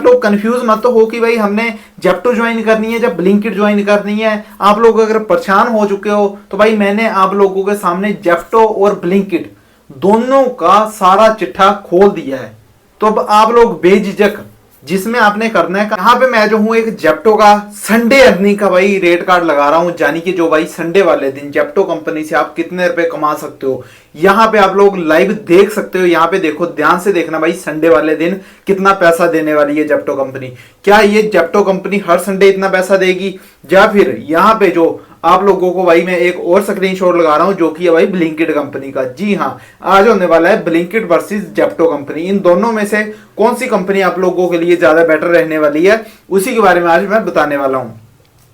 लोग कंफ्यूज मत तो हो कि भाई हमने जेप्टो ज्वाइन करनी है या ब्लिंकिट ज्वाइन करनी है। आप लोग अगर परेशान हो चुके हो तो भाई मैंने आप लोगों के सामने जेप्टो और ब्लिंकिट दोनों का सारा चिट्ठा खोल दिया है। तो अब आप लोग बेझिझक जिसमें आपने करना है, यहाँ पे मैं जो हूँ एक जेप्टो का संडे अर्निंग का भाई रेट कार्ड लगा रहा हूँ, यानी कि जो भाई संडे वाले दिन जेप्टो कंपनी से आप कितने रुपए कमा सकते हो। यहाँ पे आप लोग लाइव देख सकते हो। यहाँ पे देखो, ध्यान से देखना भाई, संडे वाले दिन कितना पैसा देने वाली है जेप्टो कंपनी। क्या ये जेप्टो कंपनी हर संडे इतना पैसा देगी, या फिर यहाँ पे जो आप लोगों को भाई मैं एक और स्क्रीनशॉट लगा रहा हूं जो कि है भाई ब्लिंकिट कंपनी का। जी हाँ, आज होने वाला है ब्लिंकिट वर्सेस जेप्टो कंपनी। इन दोनों में से कौन सी कंपनी आप लोगों के लिए ज्यादा बेटर रहने वाली है, उसी के बारे में आज मैं बताने वाला हूं।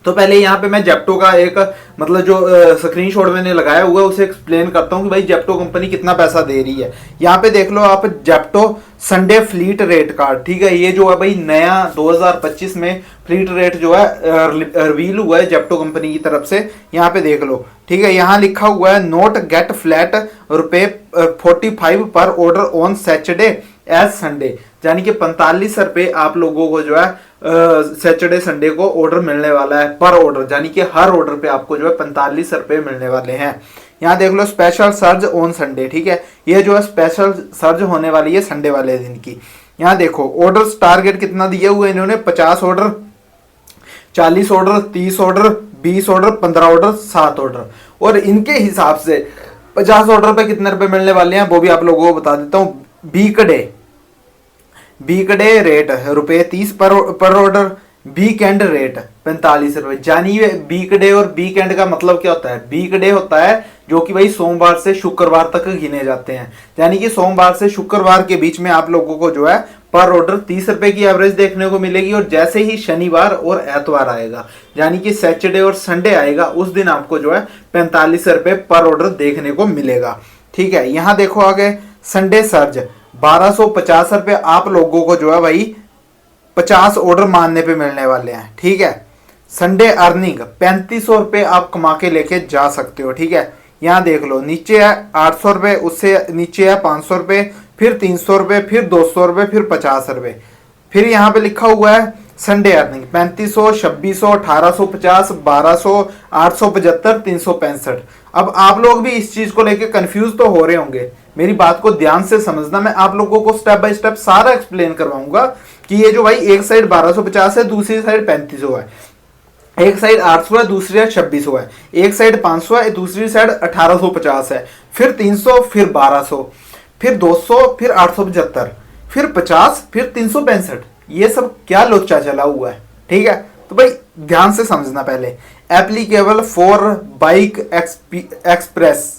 तो पहले यहाँ पे मैं जेप्टो का एक मतलब जो स्क्रीनशॉट मैंने लगाया हुआ है उसे एक्सप्लेन करता हूँ कि भाई जेप्टो कंपनी कितना पैसा दे रही है। यहाँ पे देख लो आप, Zepto Sunday fleet rate card, ठीक है। ये जो है भाई नया 2025 में फ्लीट रेट जो है रिवील हुआ है जेप्टो कंपनी की तरफ से। यहाँ पे देख लो, ठीक है। यहाँ लिखा हुआ है नोट गेट फ्लैट ₹45 पर order on Saturday as Sunday, यानी कि 45 रुपए आप लोगों को जो है सैटरडे संडे को ऑर्डर मिलने वाला है पर ऑर्डर, यानी कि हर ऑर्डर पे आपको जो है 45 रुपए मिलने वाले हैं। यहाँ देख लो स्पेशल सर्ज ऑन संडे, ठीक है। ये जो है स्पेशल सर्ज होने वाली है संडे वाले दिन की। यहाँ देखो ऑर्डर टारगेट कितना दिए हुए इन्होंने, 50 order, 40 order, 30 order, 20 order, 15 order, 7 order. और इनके हिसाब से 50 ऑर्डर पे कितने रुपए मिलने वाले हैं वो भी आप लोगों को बता देता हूँ। वीकडे रेट ₹30 पर ऑर्डर, वीकेंड रेट 45 रुपए। जानिए वीकडे और वीकेंड का मतलब क्या होता है। वीकडे होता है जो कि भाई सोमवार से शुक्रवार तक गिने जाते हैं, यानी कि सोमवार से शुक्रवार के बीच में आप लोगों को जो है पर ऑर्डर 30 रुपए की एवरेज देखने को मिलेगी। और जैसे ही शनिवार और एतवार आएगा, यानी कि सैटरडे और संडे आएगा, उस दिन आपको जो है 45 रुपए पर ऑर्डर देखने को मिलेगा, ठीक है। यहाँ देखो आगे संडे सर्ज 1250 रुपए आप लोगों को जो है भाई 50 ऑर्डर मानने पे मिलने वाले हैं, ठीक है। संडे अर्निंग 3500 रुपए आप कमा के लेके जा सकते हो, ठीक है। यहाँ देख लो नीचे है 800 रुपए, उससे नीचे है 500 रुपए, फिर 300 रुपए, फिर 200 रुपए, फिर 50 रुपए। फिर यहाँ पे लिखा हुआ है संडे अर्निंग 3500, 2600, 1850, 1200, 875, 365। अब आप लोग भी इस चीज को लेके कंफ्यूज तो हो रहे होंगे। मेरी बात को ध्यान से समझना, मैं आप लोगों को स्टेप बाय स्टेप सारा एक्सप्लेन करवाऊंगा कि ये जो भाई एक साइड 1250 है, दूसरी साइड 3500 है, एक साइड 800 है, दूसरी साइड 2600 है, एक साइड 500 है, दूसरी साइड 1850 है, फिर 300, फिर 1200, फिर 200, फिर 875, फिर 50, फिर 365। ये सब क्या लोचा चला हुआ है, ठीक है। तो भाई ध्यान से समझना पहले। एप्लीकेबल फॉर बाइक एक्सप्रेस,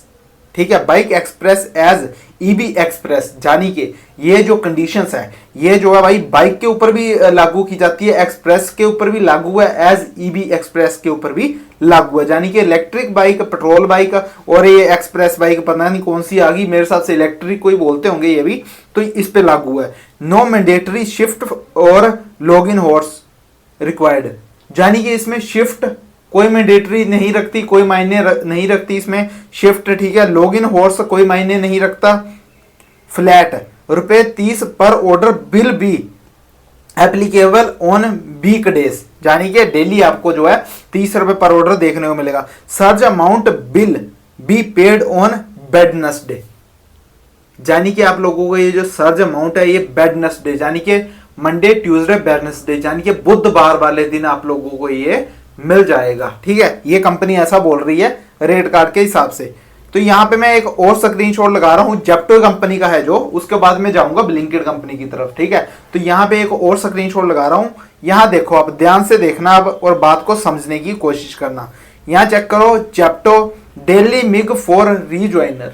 ठीक है, bike express as EB express, यानी कि ये जो कंडीशंस है ये जो है भाई बाइक के ऊपर भी लागू की जाती है, एक्सप्रेस के ऊपर भी लागू है, एज ईबी एक्सप्रेस के ऊपर भी लागू है। यानी कि इलेक्ट्रिक बाइक, पेट्रोल बाइक और ये एक्सप्रेस बाइक पता नहीं कौन सी आ गई, मेरे साथ से इलेक्ट्रिक कोई बोलते होंगे ये भी, तो इस पे लागू है। नो मैंडेटरी शिफ्ट और लॉग इन हॉर्स रिक्वायर्ड, यानी कि इसमें शिफ्ट कोई मैंडेटरी नहीं रखती, कोई मायने नहीं रखती इसमें शिफ्ट, ठीक है। लॉग इन हॉर्स कोई मायने नहीं रखता। फ्लैट ₹30 पर order bill be applicable on week days, यानी कि डेली आपको जो है 30 रुपए पर ऑर्डर देखने को मिलेगा। Surge amount bill be paid on Wednesday, यानी कि आप लोगों को ये जो सर्ज अमाउंट है ये वेडनेसडे, यानी कि मंडे, ट्यूसडे, वेडनेसडे, यानी कि बुधवार वाले दिन आप लोगों को ये मिल जाएगा, ठीक है। ये कंपनी ऐसा बोल रही है रेट कार्ड के हिसाब से। तो यहाँ पे मैं एक और स्क्रीनशॉट लगा रहा हूँ, जेप्टो कंपनी का है जो, उसके बाद में जाऊंगा ब्लिंकिट कंपनी की तरफ, ठीक है। तो यहाँ पे एक और स्क्रीनशॉट लगा रहा हूँ। यहाँ देखो, आप ध्यान से देखना अब और बात को समझने की कोशिश करना। यहाँ चेक करो, जेप्टो डेली मिग फॉर रीज्वाइनर,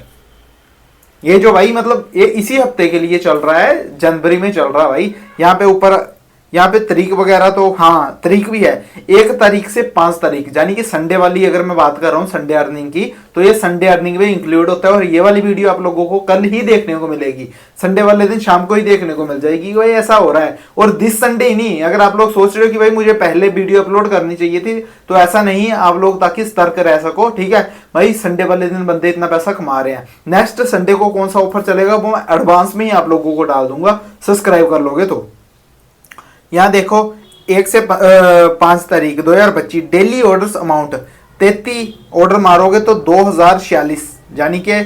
ये जो भाई मतलब ये इसी हफ्ते के लिए चल रहा है, जनवरी में चल रहा है भाई। यहाँ पे ऊपर यहाँ पे तारीख वगैरह तो हाँ तारीख भी है, 1 तारीख से 5 तारीख, यानी कि संडे वाली अगर मैं बात कर रहा हूँ संडे अर्निंग की, तो ये संडे अर्निंग में इंक्लूड होता है। और ये वाली वीडियो आप लोगों को कल ही देखने को मिलेगी, संडे वाले दिन शाम को ही देखने को मिल जाएगी। भाई ऐसा हो रहा है, और दिस संडे ही नहीं। अगर आप लोग सोच रहे हो कि भाई मुझे पहले वीडियो अपलोड करनी चाहिए थी, तो ऐसा नहीं है, आप लोग ताकि सतर्क रह सको, ठीक है भाई। संडे वाले दिन बंदे इतना पैसा कमा रहे हैं, नेक्स्ट संडे को कौन सा ऑफर चलेगा वो मैं एडवांस में ही आप लोगों को डाल दूंगा, सब्सक्राइब कर लोगे तो। यहाँ देखो 1 से 5 तारीख 2025 डेली ऑर्डर्स अमाउंट 33 ऑर्डर मारोगे तो 2046 यानी कि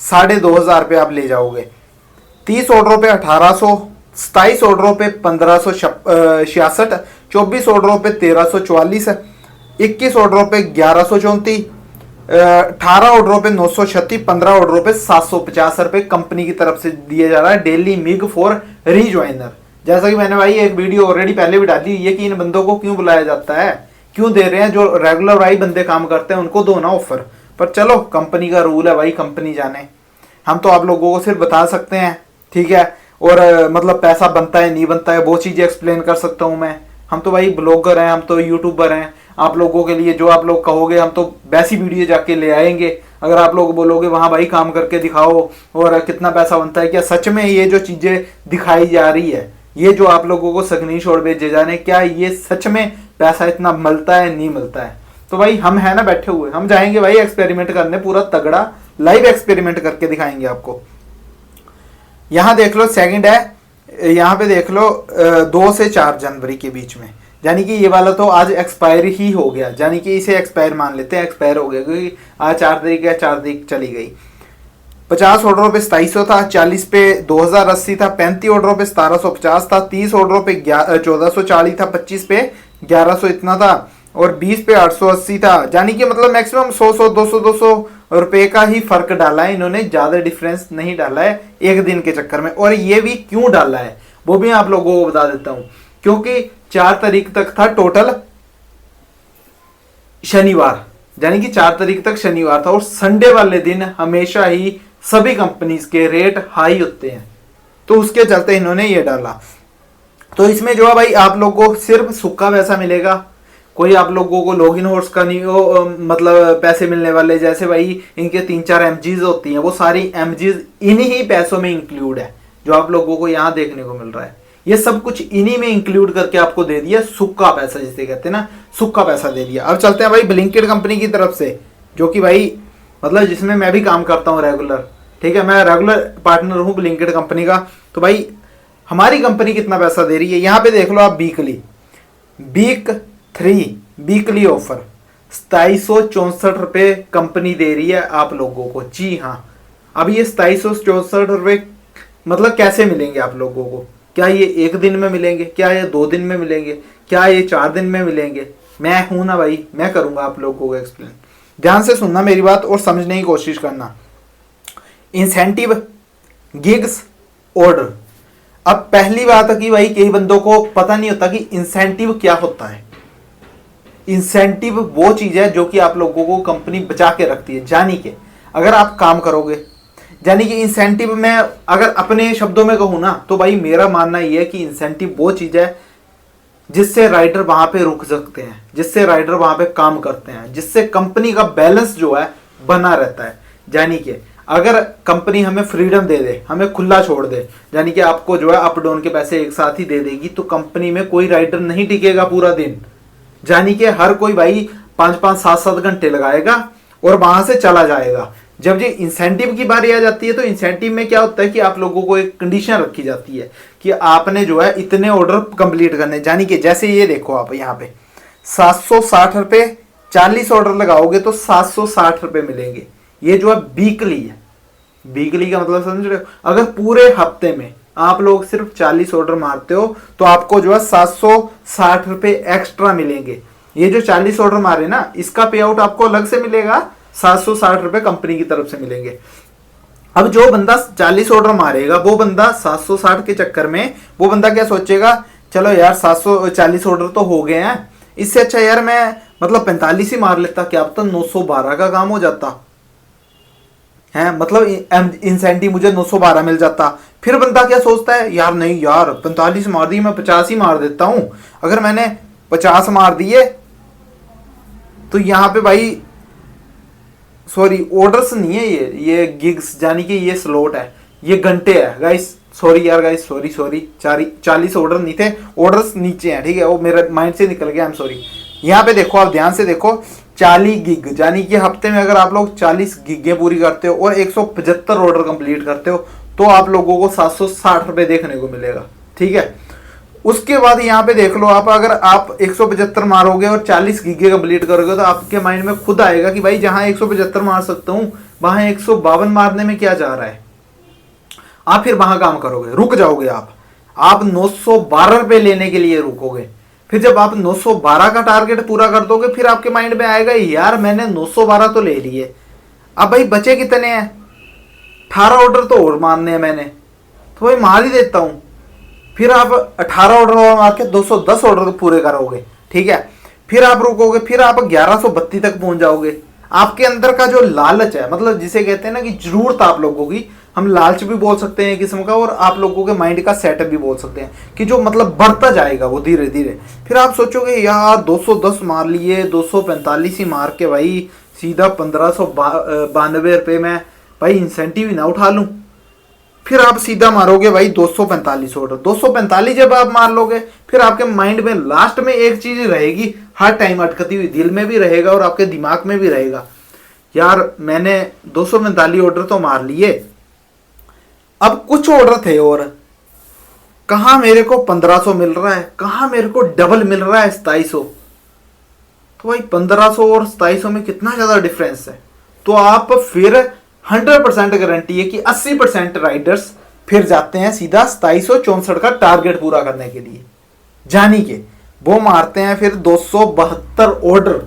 2500 रुपये आप ले जाओगे। 30 ऑर्डरों पे 1800, 27 ऑर्डरों पे 1566, 24 ऑर्डरों पे 1344, 21 ऑर्डरों पे 1134, 18 ऑर्डरों पे 936, 15 ऑर्डरों पे 750 रुपये कंपनी की तरफ से दिया जा रहा है डेली मिग फॉर रीज्वाइनर। जैसा कि मैंने भाई एक वीडियो ऑलरेडी पहले भी डाली है कि इन बंदों को क्यों बुलाया जाता है, क्यों दे रहे हैं, जो रेगुलर भाई बंदे काम करते हैं उनको दो ना ऑफर। पर चलो कंपनी का रूल है भाई, कंपनी जाने, हम तो आप लोगों को सिर्फ बता सकते हैं, ठीक है। और मतलब पैसा बनता है नहीं बनता है वो चीजें एक्सप्लेन कर सकता हूं मैं। हम तो भाई ब्लॉगर हैं, हम तो यूट्यूबर हैं, आप लोगों के लिए जो आप लोग कहोगे हम तो वैसी वीडियो जाके ले आएंगे। अगर आप लोग बोलोगे वहां भाई काम करके दिखाओ और कितना पैसा बनता है, क्या सच में ये जो चीजें दिखाई जा रही है, ये जो आप लोगों को स्क्रीनशॉट भेजे जाने, क्या ये सच में पैसा इतना मिलता है नहीं मिलता है? तो भाई हम है ना बैठे हुए, हम जाएंगे भाई एक्सपेरिमेंट करने, पूरा तगड़ा लाइव एक्सपेरिमेंट करके दिखाएंगे आपको। यहां देख लो सेकंड है, यहाँ पे देख लो 2 से 4 जनवरी के बीच में, यानी कि ये वाला तो आज एक्सपायर ही हो गया, यानी कि इसे एक्सपायर मान लेते हैं, एक्सपायर हो गया क्योंकि आज 4 तारीख है, 4 तारीख चली गई। 50 ऑर्डरों पे 2700 था, 40 पे 2080 था, 35 ऑर्डरों पे 1750 था, 30 ऑर्डरों पे 1440 था, 25 पे 1100 इतना था और 20 पे 880 था। यानी कि मतलब मैक्सिमम 100 200 रुपए का ही फर्क डाला है इन्होंने, ज्यादा डिफरेंस नहीं डाला है एक दिन के चक्कर में। और ये भी क्यों डाला है वो भी आप लोगों को बता देता हूं, क्योंकि 4 तारीख तक था टोटल शनिवार, यानी कि 4 तारीख तक शनिवार था और संडे वाले दिन हमेशा ही सभी कंपनीज के रेट हाई होते हैं, तो उसके चलते इन्होंने ये डाला। तो इसमें जो है भाई आप लोगों को सिर्फ सूखा पैसा मिलेगा, कोई आप लोगों को लॉगिन हॉर्स का नहीं हो, मतलब पैसे मिलने वाले, जैसे भाई इनके 3-4 एमजीज होती हैं, वो सारी एमजीज इन्हीं ही पैसों में इंक्लूड है जो आप लोगों को यहाँ देखने को मिल रहा है। ये सब कुछ इन्हीं में इंक्लूड करके आपको दे दिया, सूखा पैसा जिसे कहते हैं ना, सूखा पैसा दे दिया। अब चलते हैं भाई ब्लिंकिट कंपनी की तरफ से, जो कि भाई मतलब जिसमें मैं भी काम करता हूँ रेगुलर, ठीक है, मैं रेगुलर पार्टनर हूँ ब्लिंकिट कंपनी का। तो भाई हमारी कंपनी कितना पैसा दे रही है, यहाँ पे देख लो आप, वीक 3 वीकली ऑफर 2764 रुपये कंपनी दे रही है आप लोगों को। जी हाँ, अब ये 2764 रुपये मतलब कैसे मिलेंगे आप लोगों को? क्या ये एक दिन में मिलेंगे, क्या ये 2 दिन में मिलेंगे, क्या ये 4 दिन में मिलेंगे? मैं हूं ना भाई, मैं करूंगा आप लोगों को एक्सप्लेन। ध्यान से सुनना मेरी बात और समझने की कोशिश करना। Incentive, gigs, order. अब पहली बात है कि भाई कई बंदों को पता नहीं होता कि इंसेंटिव क्या होता है। इंसेंटिव वो चीज है जो कि आप लोगों को कंपनी बचा के रखती है, यानी कि अगर आप काम करोगे, यानी कि इंसेंटिव में अगर अपने शब्दों में कहूं ना तो भाई मेरा मानना यह है कि इंसेंटिव वो चीज है जिससे राइडर वहां पे रुक सकते हैं, जिससे राइडर वहां पे काम करते हैं, जिससे कंपनी का बैलेंस जो है बना रहता है। यानी कि अगर कंपनी हमें फ्रीडम दे दे, हमें खुला छोड़ दे, यानी कि आपको जो है अप डाउन के पैसे एक साथ ही दे देगी, तो कंपनी में कोई राइडर नहीं टिकेगा पूरा दिन। यानी कि हर कोई भाई 5-5 7-7 घंटे लगाएगा और वहां से चला जाएगा। जब ये इंसेंटिव की बारी आ जाती है तो इंसेंटिव में क्या होता है कि आप लोगों को एक कंडीशन रखी जाती है कि आपने जो है इतने ऑर्डर कंप्लीट करने, यानी कि जैसे ये देखो आप यहाँ पे 760 रुपये, 40 ऑर्डर लगाओगे तो 760 रुपये मिलेंगे। ये जो है वीकली है, वीकली का मतलब समझ रहे हो? अगर पूरे हफ्ते में आप लोग सिर्फ 40 ऑर्डर मारते हो तो आपको जो है 760 रुपये एक्स्ट्रा मिलेंगे। ये जो 40 ऑर्डर मारे ना, इसका पे आउट आपको अलग से मिलेगा, 760 रुपये कंपनी की तरफ से मिलेंगे। अब जो बंदा 40 ऑर्डर मारेगा वो बंदा 760 के चक्कर में वो बंदा क्या सोचेगा, चलो यार 740 ऑर्डर तो हो गए हैं, इससे अच्छा यार मैं मतलब 45 ही मार लेता, क्या अब तो 912 का काम हो जाता है, मतलब इंसेंटिव मुझे 912 मिल जाता। फिर बंदा क्या सोचता है, यार नहीं यार 45 मार दी, मैं 50 ही मार देता हूं। अगर मैंने 50 मार दिए तो यहां पे भाई सॉरी ऑर्डर्स नहीं है, ये गिग्स, यानी कि ये स्लॉट है, ये घंटे है गाइस। सॉरी यार गाइस, सॉरी 40 ऑर्डर नहीं थे, ऑर्डर्स नीचे हैं, ठीक है, वो मेरे माइंड से निकल गया, आई एम सॉरी। यहाँ पे देखो आप ध्यान से देखो, 40 गिग, यानी कि हफ्ते में अगर आप लोग 40 गिगें पूरी करते हो और 175 ऑर्डर कंप्लीट करते हो तो आप लोगों को 760 रुपये देखने को मिलेगा, ठीक है। उसके बाद यहाँ पे देख लो आप, अगर आप 175 मारोगे और 40 गीगे कंप्लीट करोगे तो आपके माइंड में खुद आएगा कि भाई जहां 175 मार सकता हूं वहां 152 मारने में क्या जा रहा है। आप फिर वहां काम करोगे, रुक जाओगे आप 912 रुपए लेने के लिए रुकोगे। फिर जब आप 912 का टारगेट पूरा कर दोगे फिर आपके माइंड में आएगा यार मैंने 912 तो ले लिए, अब भाई बचे कितने हैं, 18 ऑर्डर तो और मारने हैं मैंने, तो भाई मार ही देता हूं। फिर आप 18 ऑर्डर और मार के 210 ऑर्डर पूरे करोगे, ठीक है। फिर आप रुकोगे, फिर आप 1132 तक पहुंच जाओगे। आपके अंदर का जो लालच है, मतलब जिसे कहते हैं ना कि जरूरत आप लोगों की, हम लालच भी बोल सकते हैं किस्म का, और आप लोगों के माइंड का सेटअप भी बोल सकते हैं कि जो मतलब बढ़ता जाएगा वो धीरे धीरे। फिर आप सोचोगे यार 210 मार लिए, 245 ही मार के भाई सीधा 1592 रुपये में भाई इंसेंटिव ही ना उठा लूं। फिर आप सीधा मारोगे भाई 245 ऑर्डर। 245 जब आप मार लोगे फिर आपके माइंड में लास्ट में एक चीज रहेगी, हर टाइम अटकती हुई, दिल में भी रहेगा और आपके दिमाग में भी रहेगा, यार मैंने 245 ऑर्डर तो मार लिए, अब कुछ ऑर्डर थे और कहां मेरे को 1500 मिल रहा है, कहां मेरे को डबल मिल रहा है 2700। तो भाई 1500 और 2700 में कितना ज्यादा डिफरेंस है। तो आप फिर 100% गारंटी है कि 80% राइडर्स फिर जाते हैं सीधा 2764 का टारगेट पूरा करने के लिए, जानी के वो मारते हैं फिर 272 ऑर्डर,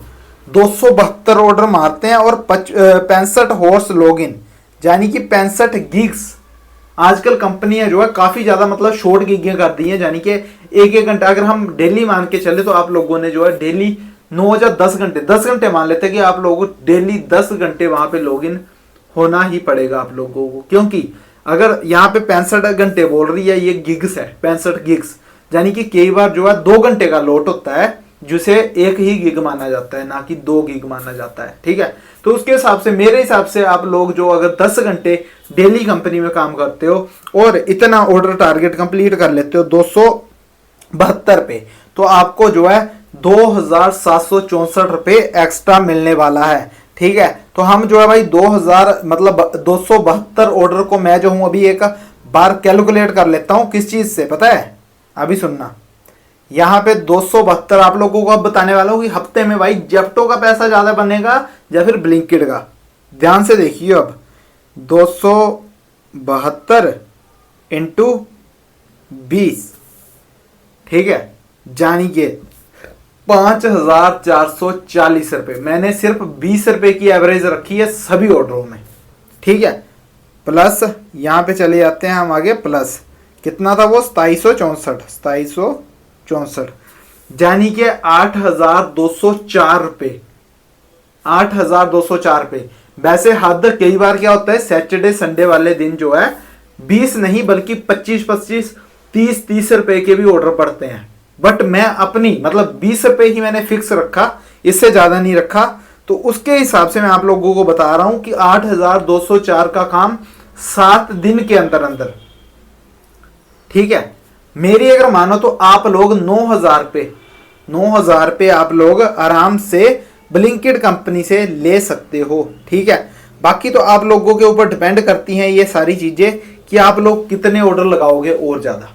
272 ऑर्डर मारते हैं और 65 हॉर्स लॉगिन, यानी कि 65 गिग्स। आजकल कंपनियां जो है काफी ज्यादा मतलब शॉर्ट गिगें कर दी हैं, यानी कि एक एक घंटा अगर हम डेली मान के चले तो आप लोगों ने जो है डेली 9 या 10 घंटे, 10 घंटे मान लेते हैं कि आप लोगों को डेली 10 घंटे वहां पे लॉगिन होना ही पड़ेगा आप लोगों को, क्योंकि अगर यहाँ पे 65 घंटे बोल रही है, ये गिग्स है 65 गिग्स, यानी कि कई बार जो है 2 घंटे का लोट होता है जिसे एक ही गिग माना जाता है, ना कि 2 गिग माना जाता है, ठीक है। तो उसके हिसाब से मेरे हिसाब से आप लोग जो अगर 10 घंटे डेली कंपनी में काम करते हो और इतना ऑर्डर टारगेट कंप्लीट कर लेते हो 272 पे, तो आपको जो है 2764 रुपए एक्स्ट्रा मिलने वाला है, ठीक है। तो हम जो है भाई 272 ऑर्डर को मैं जो हूं अभी एक बार कैलकुलेट कर लेता हूं, किस चीज से पता है, अभी सुनना। यहां पे 272 आप लोगों को अब बताने वाला हूं कि हफ्ते में भाई जेप्टो का पैसा ज्यादा बनेगा या फिर ब्लिंकिट का। ध्यान से देखिए, अब 272 इंटू 20, ठीक है, जानी के 5440 रुपए। मैंने सिर्फ 20 रुपए की एवरेज रखी है सभी ऑर्डरों में, ठीक है। प्लस यहां पे चले जाते हैं हम आगे, प्लस कितना था वो 2764, यानी कि 8204 रुपए, 8204 रुपए। वैसे हद कई बार क्या होता है सैटरडे संडे वाले दिन जो है 20 नहीं बल्कि 25 30 रुपए के भी ऑर्डर पड़ते हैं, बट मैं अपनी मतलब 20 रुपए ही मैंने फिक्स रखा, इससे ज्यादा नहीं रखा। तो उसके हिसाब से मैं आप लोगों को बता रहा हूं कि 8204 का काम 7 दिन के अंदर अंदर, ठीक है। मेरी अगर मानो तो आप लोग 9000 पे आप लोग आराम से ब्लिंकिट कंपनी से ले सकते हो, ठीक है। बाकी तो आप लोगों के ऊपर डिपेंड करती हैं ये सारी चीजें कि आप लोग कितने ऑर्डर लगाओगे और ज्यादा।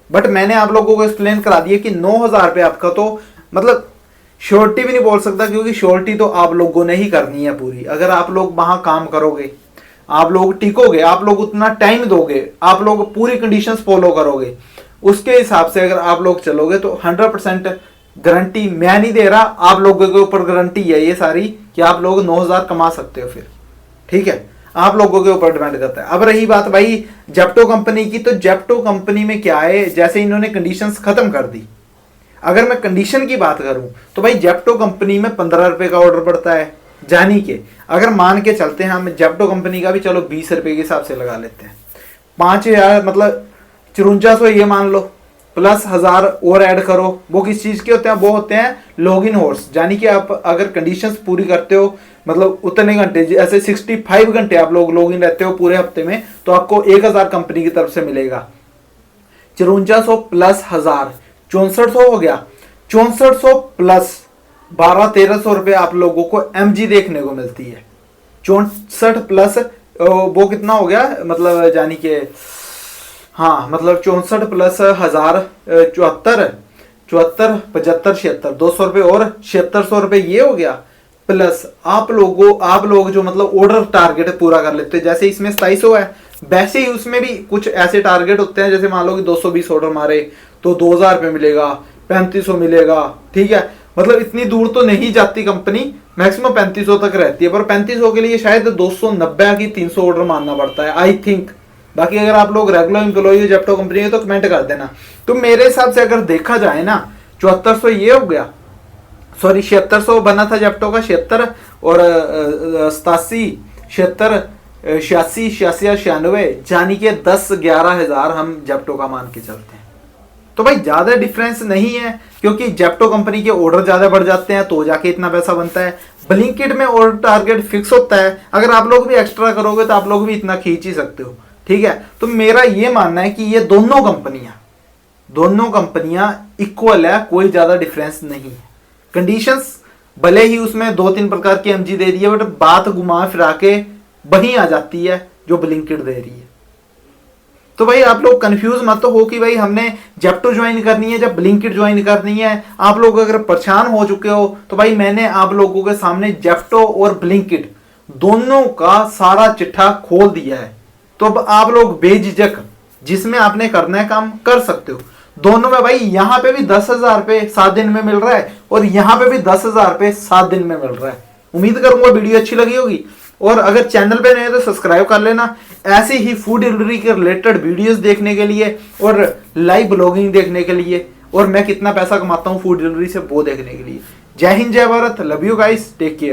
बट मैंने आप लोगों को एक्सप्लेन करा दिया कि 9000 पे आपका तो मतलब श्योरिटी भी नहीं बोल सकता, क्योंकि श्योरिटी तो आप लोगों ने ही करनी है पूरी। अगर आप लोग वहां काम करोगे, आप लोग टिकोगे, आप लोग उतना टाइम दोगे, आप लोग पूरी कंडीशंस फॉलो करोगे, उसके हिसाब से अगर आप लोग चलोगे तो 100% गारंटी मैं नहीं दे रहा, आप लोगों के ऊपर गारंटी है ये सारी कि आप लोग 9000 कमा सकते हो फिर, ठीक है। आप लोगों के ऊपर डिपेंड करता है। अब रही बात भाई जेप्टो कंपनी की, तो जेप्टो कंपनी में क्या है, जैसे इन्होंने कंडीशंस खत्म कर दी। अगर मैं कंडीशन की बात करूं तो भाई जेप्टो कंपनी में 15 रुपए का ऑर्डर पड़ता है, जानी के अगर मान के चलते हैं हम जेप्टो कंपनी का भी चलो 20 रुपए के हिसाब से लगा लेते हैं, 5000 मतलब 5400 ये मान लो, प्लस 1000 और ऐड करो। वो किस चीज के होते हैं, वो होते हैं लॉगिन हॉर्स, यानी कि आप अगर कंडीशंस पूरी करते हो मतलब उतने घंटे, जैसे 65 घंटे आप लोग लॉगिन रहते हो पूरे हफ्ते में, तो आपको 1000 कंपनी की तरफ से मिलेगा। 5400 प्लस 1000 6400 हो गया, 6400 प्लस 1200-1300 रुपए आप लोगों को एमजी देखने को मिलती है। 64 प्लस वो कितना हो गया, मतलब यानी कि हाँ मतलब 64 प्लस 1000 74 74 75 76 200 रुपये और 7600 रुपये ये हो गया। प्लस आप लोग जो मतलब ऑर्डर टारगेट पूरा कर लेते हैं, जैसे इसमें 2700 है, वैसे ही उसमें भी कुछ ऐसे टारगेट होते हैं, जैसे मान लो कि 220 ऑर्डर मारे तो 2000 रुपये मिलेगा, 3500 मिलेगा, ठीक है। मतलब इतनी दूर तो नहीं जाती कंपनी, मैक्सिमम 3500 तक रहती है, पर 3500 के लिए शायद 290 की 300 ऑर्डर मानना पड़ता है आई थिंक। बाकी अगर आप लोग रेगुलर एम्प्लॉई हो जेप्टो कंपनी के तो कमेंट कर देना। तो मेरे हिसाब से अगर देखा जाए ना 7400 ये हो गया, सॉरी 7600 बना था जेप्टो का, 76 और 87 76 86 86 96 यानी कि 10-11 हजार हम जेप्टो का मान के चलते हैं। तो भाई ज्यादा डिफरेंस नहीं है, क्योंकि जेप्टो कंपनी के ऑर्डर ज्यादा बढ़ जाते हैं तो जाके इतना पैसा बनता है। ब्लिंकिट में ऑर्डर टारगेट फिक्स होता है, अगर आप लोग भी एक्स्ट्रा करोगे तो आप लोग भी इतना खींच ही सकते हो, ठीक है। तो मेरा ये मानना है कि ये दोनों कंपनियां इक्वल है, कोई ज्यादा डिफरेंस नहीं है। कंडीशंस भले ही उसमें 2-3 प्रकार की एमजी दे रही है, बट बात घुमा फिरा के वही आ जाती है जो ब्लिंकिट दे रही है। तो भाई आप लोग कंफ्यूज मत तो हो कि भाई हमने जेप्टो ज्वाइन करनी है जब ब्लिंकिट ज्वाइन करनी है। आप लोग अगर परेशान हो चुके हो तो भाई मैंने आप लोगों के सामने जेप्टो और ब्लिंकिट दोनों का सारा चिट्ठा खोल दिया है। तो अब आप लोग बेझिझक जिसमें आपने करना है काम कर सकते हो। दोनों में भाई यहाँ पे भी 10,000 रुपये 7 दिन में मिल रहा है और यहाँ पे भी 10,000 रुपये 7 दिन में मिल रहा है। उम्मीद करूंगा वीडियो अच्छी लगी होगी, और अगर चैनल पे नए तो सब्सक्राइब कर लेना ऐसे ही फूड डिलीवरी के रिलेटेड वीडियोस देखने के लिए और लाइव ब्लॉगिंग देखने के लिए, और मैं कितना पैसा कमाता हूँ फूड डिलीवरी से वो देखने के लिए। जय हिंद, जय Bharat, love you guys, take care.